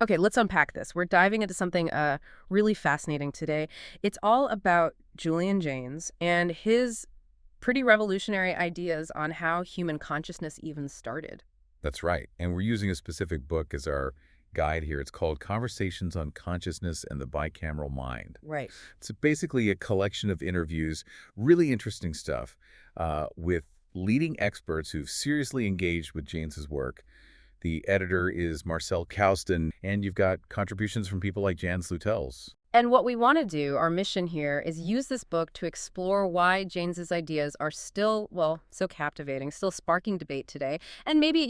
Okay, let's unpack this. We're diving into something really fascinating today. It's all about Julian Jaynes and his pretty revolutionary ideas on how human consciousness even started. That's right. And we're using a specific book as our guide here. It's called Conversations on Consciousness and the Bicameral Mind. Right. It's basically a collection of interviews, really interesting stuff, with leading experts who've seriously engaged with Jaynes's work. The editor is Marcel Kauston, and you've got contributions from people like Jan Slutels. And what we want to do, our mission here, is use this book to explore why Jaynes's ideas are still, well, so captivating, still sparking debate today, and maybe,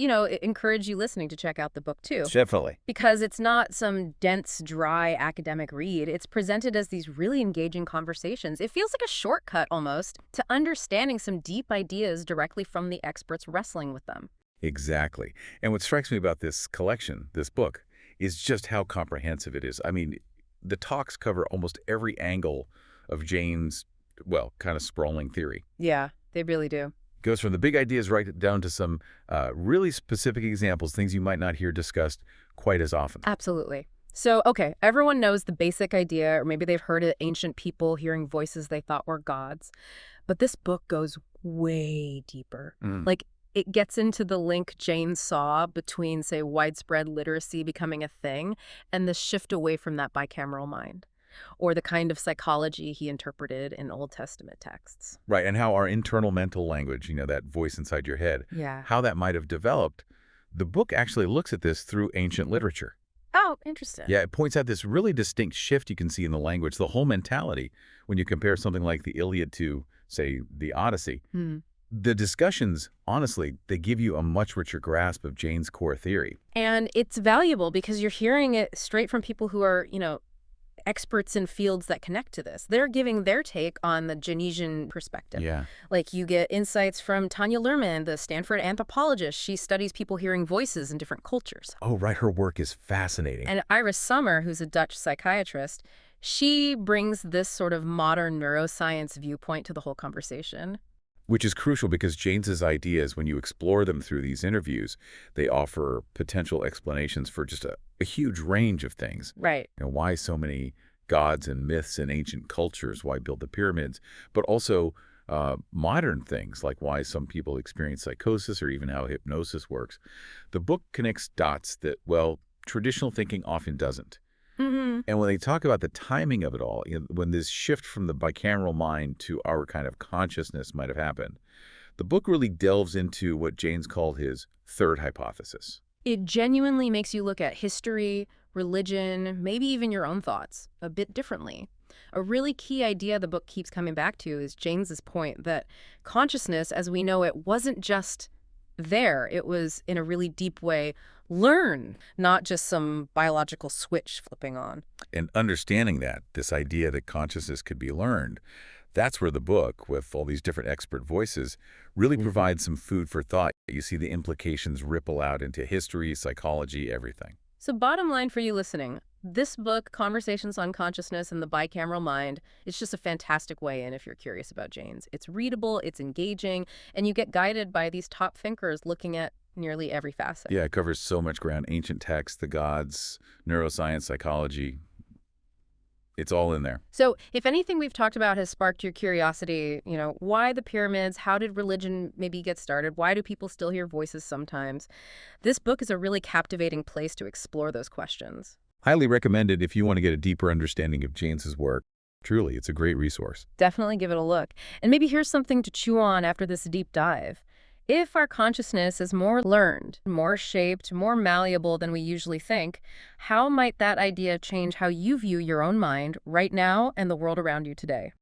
encourage you listening to check out the book too. Definitely. Because it's not some dense, dry academic read. It's presented as these really engaging conversations. It feels like a shortcut almost to understanding some deep ideas directly from the experts wrestling with them. Exactly. And what strikes me about this collection, this book, is just how comprehensive it is. I mean, the talks cover almost every angle of Jaynes', well, kind of sprawling theory. Yeah, they really do. Goes from the big ideas right down to some really specific examples, things you might not hear discussed quite as often. Absolutely. So, okay, everyone knows the basic idea, or maybe they've heard of ancient people hearing voices they thought were gods. But this book goes way deeper. Like, it gets into the link Jaynes saw between, say, widespread literacy becoming a thing and the shift away from that bicameral mind, or the kind of psychology he interpreted in Old Testament texts. Right, and how our internal mental language, that voice inside your head, Yeah. how that might have developed. The book actually looks at this through ancient literature. Oh, interesting. Yeah, it points out this really distinct shift you can see in the language, the whole mentality, when you compare something like the Iliad to, say, the Odyssey. The discussions, honestly, they give you a much richer grasp of Jaynes' core theory. And it's valuable because you're hearing it straight from people who are, experts in fields that connect to this. They're giving their take on the Janesian perspective. Yeah. Like you get insights from Tanya Luhrmann, the Stanford anthropologist. She studies people hearing voices in different cultures. Oh, right. Her work is fascinating. And Iris Sommer, who's a Dutch psychiatrist, she brings this sort of modern neuroscience viewpoint to the whole conversation. Which is crucial because Jaynes's ideas, when you explore them through these interviews, they offer potential explanations for just a huge range of things. Right. Why so many gods and myths in ancient cultures, why build the pyramids, but also modern things like why some people experience psychosis or even how hypnosis works. The book connects dots that, well, traditional thinking often doesn't. And when they talk about the timing of it all, when this shift from the bicameral mind to our kind of consciousness might have happened, the book really delves into what Jaynes called his third hypothesis. It genuinely makes you look at history, religion, maybe even your own thoughts a bit differently. A really key idea the book keeps coming back to is Jaynes's point that consciousness, as we know it, wasn't just there. It was, in a really deep way, learn, not just some biological switch flipping on. And understanding that, this idea that consciousness could be learned, that's where the book, with all these different expert voices, really provides some food for thought. You see the implications ripple out into history, psychology, everything. So bottom line for you listening, this book, Conversations on Consciousness and the Bicameral Mind, it's just a fantastic way in if you're curious about Jaynes. It's readable, it's engaging, and you get guided by these top thinkers looking at nearly every facet. Yeah, it covers so much ground. Ancient texts, the gods, neuroscience, psychology. It's all in there. So if anything we've talked about has sparked your curiosity, why the pyramids? How did religion maybe get started? Why do people still hear voices sometimes? This book is a really captivating place to explore those questions. Highly recommended if you want to get a deeper understanding of Jaynes's work. Truly, it's a great resource. Definitely give it a look. And maybe here's something to chew on after this deep dive. If our consciousness is more learned, more shaped, more malleable than we usually think, how might that idea change how you view your own mind right now and the world around you today?